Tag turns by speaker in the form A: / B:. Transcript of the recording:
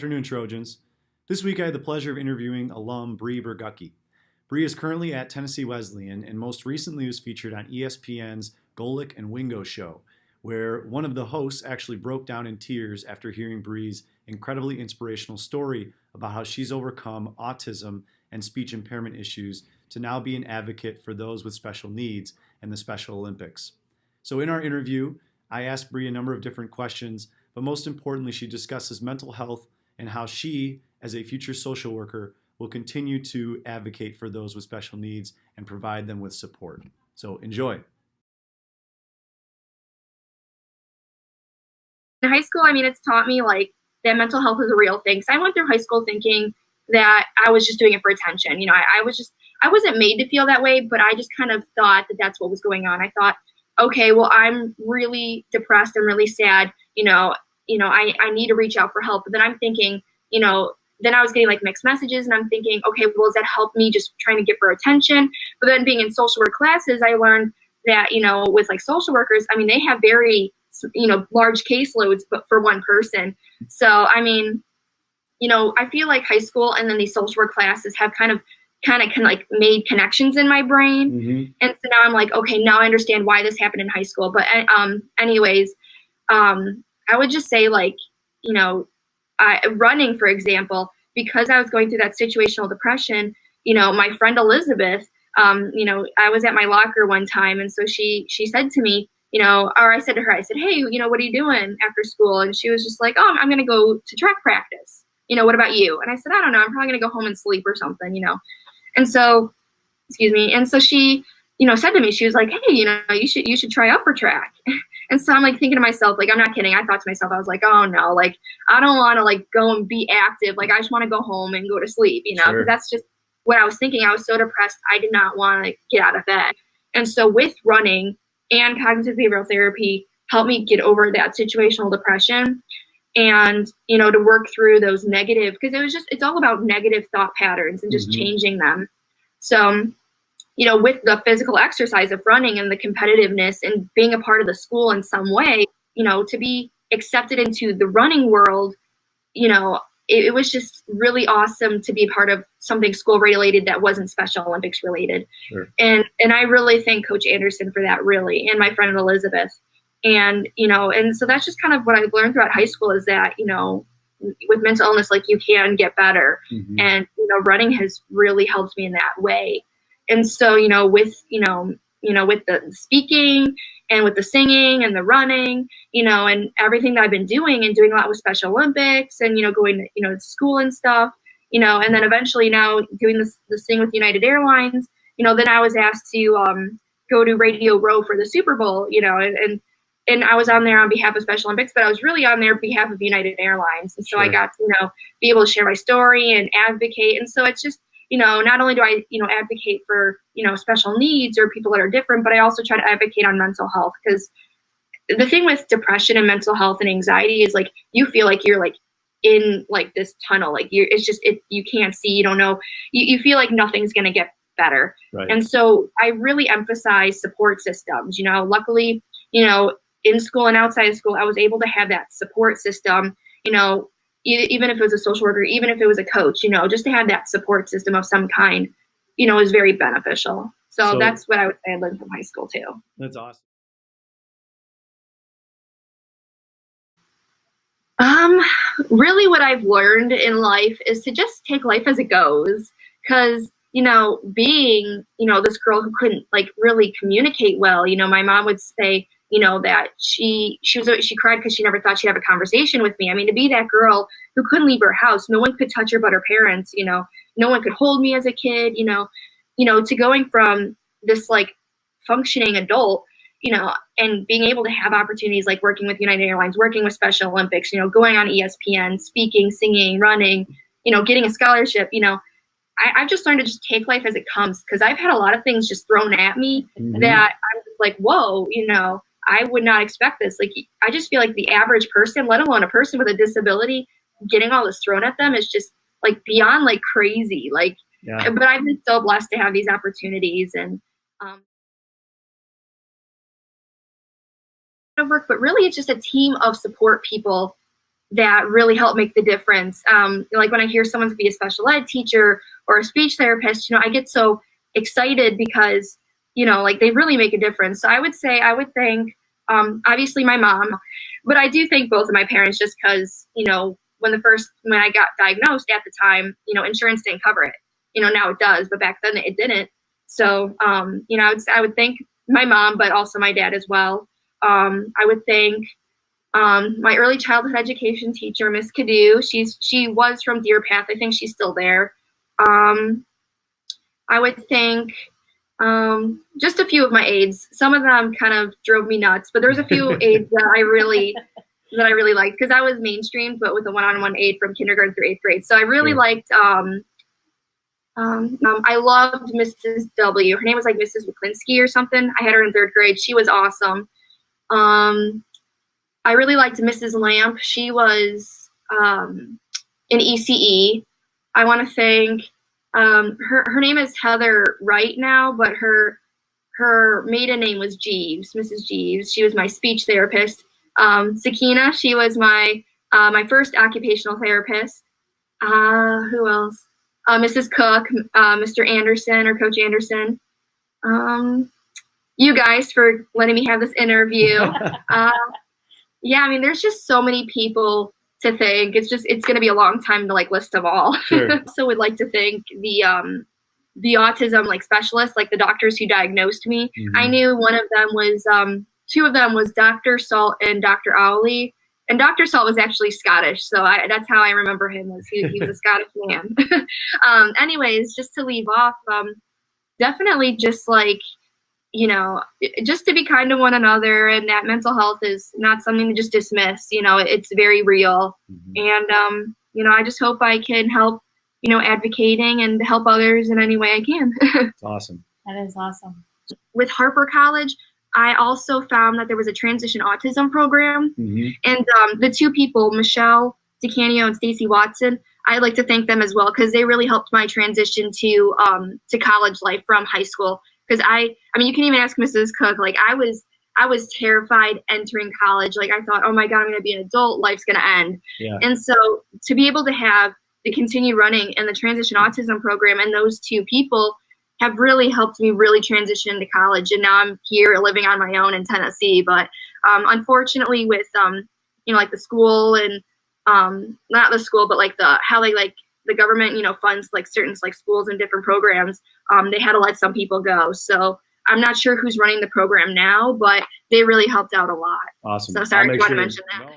A: afternoon, Trojans. This week I had the pleasure of interviewing alum Bree Bogucki. Bree is currently at Tennessee Wesleyan and most recently was featured on ESPN's Golic and Wingo show, where one of the hosts actually broke down in tears after hearing Bree's incredibly inspirational story about how she's overcome autism and speech impairment issues to now be an advocate for those with special needs and the Special Olympics. So in our interview, I asked Bree a number of different questions, but most importantly, she discusses mental health and how she, as a future social worker, will continue to advocate for those with special needs and provide them with support. So enjoy.
B: In high school, it's taught me that mental health is a real thing. So I went through high school thinking that I was just doing it for attention. I wasn't made to feel that way, but I just kind of thought that that's what was going on. I thought, okay, well, I'm really depressed. I'm really sad. I need to reach out for help. But then I'm thinking, then I was getting mixed messages and I'm thinking, okay, well, does that help me just trying to get for attention? But then being in social work classes, I learned that, with social workers, they have very, large caseloads, but for one person. So, I feel like high school and then these social work classes have kind of made connections in my brain.
A: Mm-hmm.
B: And so now I'm like, okay, now I understand why this happened in high school. But anyways, I would just say running, for example, because I was going through that situational depression, my friend Elizabeth, I was at my locker one time. And so she said to me, or I said to her, I said, hey, what are you doing after school? And she was just like, oh, I'm going to go to track practice. What about you? And I said, I don't know. I'm probably going to go home and sleep or something, And so, excuse me. And so she, said to me, she was like, hey, you should try out for track. And so I'm thinking to myself, I'm not kidding. I thought to myself, I was like, oh no, I don't want to go and be active. I just want to go home and go to sleep, because
A: Sure.
B: That's just what I was thinking. I was so depressed. I did not want to get out of bed. And so with running and cognitive behavioral therapy helped me get over that situational depression and, to work through those negative, because it's all about negative thought patterns and just
A: Mm-hmm.
B: changing them. So, with the physical exercise of running and the competitiveness and being a part of the school in some way, to be accepted into the running world, it was just really awesome to be a part of something school related that wasn't Special Olympics related.
A: Sure.
B: And I really thank Coach Anderson for that, really, and my friend Elizabeth. And, and so that's just kind of what I've learned throughout high school is that, with mental illness, you can get better.
A: Mm-hmm.
B: And, running has really helped me in that way. And so, with the speaking and with the singing and the running, and everything that I've been doing and doing a lot with Special Olympics and, going to school and stuff, and then eventually now doing this thing with United Airlines, then I was asked to go to Radio Row for the Super Bowl, and I was on there on behalf of Special Olympics, but I was really on there on behalf of United Airlines. And so
A: Sure.
B: I got to, be able to share my story and advocate. And so it's just, not only do I, advocate for, special needs or people that are different, but I also try to advocate on mental health. Because the thing with depression and mental health and anxiety is you feel like you're in this tunnel, you can't see, you don't know, you feel like nothing's going to get better.
A: Right.
B: And so I really emphasize support systems, luckily, in school and outside of school, I was able to have that support system, even if it was a social worker, even if it was a coach, just to have that support system of some kind, is very beneficial. So that's what I would say I learned from high school too.
A: That's awesome.
B: Really what I've learned in life is to just take life as it goes. Cause, being, this girl who couldn't really communicate well, my mom would say, that she cried because she never thought she'd have a conversation with me. To be that girl who couldn't leave her house, no one could touch her but her parents, no one could hold me as a kid, to going from this functioning adult, and being able to have opportunities like working with United Airlines, working with Special Olympics, going on ESPN, speaking, singing, running, getting a scholarship, I've just learned to just take life as it comes, because I've had a lot of things just thrown at me. Mm-hmm. That I'm just like, whoa, I would not expect this. I just feel like the average person, let alone a person with a disability, getting all this thrown at them is just beyond crazy.
A: Yeah.
B: But I've been so blessed to have these opportunities and work, but really it's just a team of support people that really help make the difference. Like when I hear someone's be a special ed teacher or a speech therapist, I get so excited because, like they really make a difference. So I would thank, obviously my mom, but I do thank both of my parents just because, when I got diagnosed at the time, insurance didn't cover it. Now it does, but back then it didn't. So, I would thank my mom, but also my dad as well. I would thank my early childhood education teacher, Miss Cadu. She was from Deer Path. I think she's still there. I would thank just a few of my aides. Some of them kind of drove me nuts, but there's a few aides that I really liked because I was mainstreamed, but with a one-on-one aide from kindergarten through 8th grade. So I really liked. I loved Mrs. W. Her name was like Mrs. Lesinski or something. I had her in 3rd grade. She was awesome. I really liked Mrs. Lamp. She was in ECE. I want to thank her name is Heather Wright now, but her maiden name was Jeeves, Mrs. Jeeves. She was my speech therapist. Sakina, she was my first occupational therapist. Who else? Mrs. Cook, Mr. Anderson or Coach Anderson. You guys for letting me have this interview. Yeah, I mean, there's just so many people to thank. It's going to be a long time to list them all. Sure. So would like to thank the autism specialists, the doctors who diagnosed me. Mm-hmm. I knew one of them was, 2 of them was Dr. Salt and Dr. Owley. And Dr. Salt was actually Scottish, so that's how I remember him. Was he was a Scottish man. Anyways, just to leave off, definitely just just to be kind to one another, and that mental health is not something to just dismiss. It's very real. Mm-hmm. And I just hope I can help, advocating and help others in any way I can.
A: That's awesome.
C: That is awesome.
B: With Harper College, I also found that there was a transition autism program. Mm-hmm. And the 2 people, Michelle DeCanio and Stacy Watson, I'd like to thank them as well because they really helped my transition to college life from high school. Because I mean, you can even ask Mrs. Cook. I was terrified entering college. I thought, oh my God, I'm going to be an adult. Life's going to end. Yeah. And so to be able to have the continue running in the transition autism program and those 2 people have really helped me really transition to college. And now I'm here living on my own in Tennessee. But unfortunately with, the school and not the school, but how they the government, funds certain schools and different programs, they had to let some people go. So I'm not sure who's running the program now, but they really helped out a lot.
A: Awesome.
B: So sorry, I want to mention that. No.